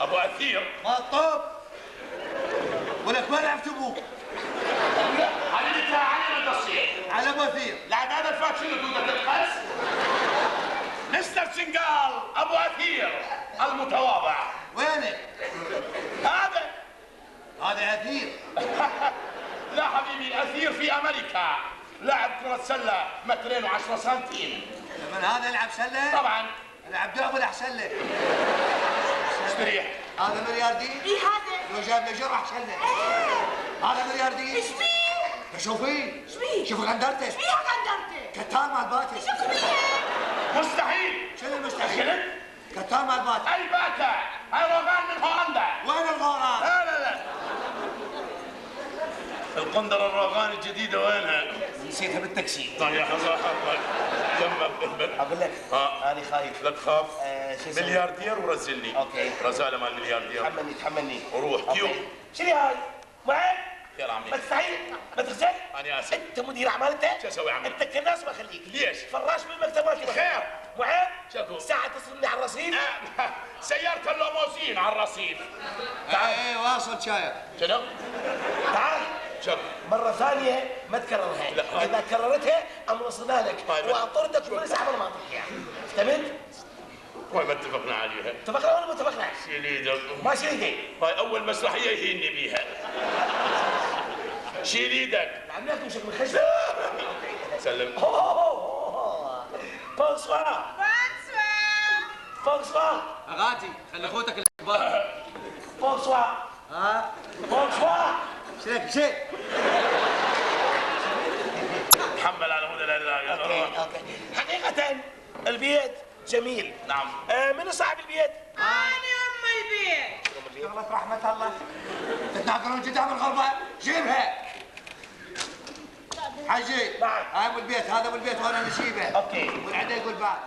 ابو اثير. ما طب ولك وين عرفت ابوك؟ لا علمتها علم التصيح. على ابو اثير. لا هذا الفات شنو دودة تتقص؟ مستر سنغال ابو اثير المتواضع. وينك؟ هذا اثير. لا حبيبي اثير في امريكا، لاعب كرة سلة 2 سنتين. من هذا يلعب سلة؟ طبعا. العب دعوة احسن لك. استريح. هذا ملياردير؟ ايه هذا؟ لو جاب لي جرح سلة. هذا ملياردير؟ ايش فيه؟ شوفيه. ايش فيه؟ شوف غندرته. ايش فيها غندرته؟ كتان مال باتي. ايش فيها؟ مستحيل. شنو المستحيل؟ شنو؟ كتان مال باتي. اي باتا، هاي روغان من هولندا. وين الغوران؟ لا لا لا. القندرة الروغان الجديدة وينها؟ نسيتها بالتاكسي. طيب يا حظ حظك جنبك. اقول لك انا خايف. لا تخاف. شو اسمه؟ ملياردير ورزلني. اوكي. رزالة مال ملياردير. تحملني. وروح كيو. شنو هاي؟ معك؟ خير عمي. ما تستحي؟ ما تغسل؟ أنا آسف. انت مدير اعمال انت؟ شو اسوي يا عمي؟ انت كناس ما اخليك. ليش؟ فراش بالمكتب راكب. خير. معك؟ شكو. ساعة تصلني على الرصيف؟ سيارة اللوموزين على الرصيف. ايه واصل شايف. شنو؟ تعال. شوف. مرة ثانية ما تكررها. لا. إذا كررتها أم وصلنا لك طيب. وأطردك ومن سحب ما تحكيها. افتهمت؟ هاي ما اتفقنا عليها. اتفقنا ولا ما اتفقنا؟ شيل ايدك. ما شيل ايدي. هاي أول مسرحية يهيني بيها. شيل ايدك. عملت وشك من خشب. سلم. بونسوار. بونسوار. اغاتي خلي اخوتك الكبار. بونسوار. بونسوار. شيء. تحمل على مود لا اله الا الله. اوكي. حقيقة البيت جميل. نعم. من صاحب البيت؟ أنا أم البيت. شغلة رحمة الله. تتناقرون قدام الغربة؟ جيبها. حجي. نعم. هاي ابو البيت، هذا ابو البيت وانا نسيبه. اوكي. والعدا يقول بعد.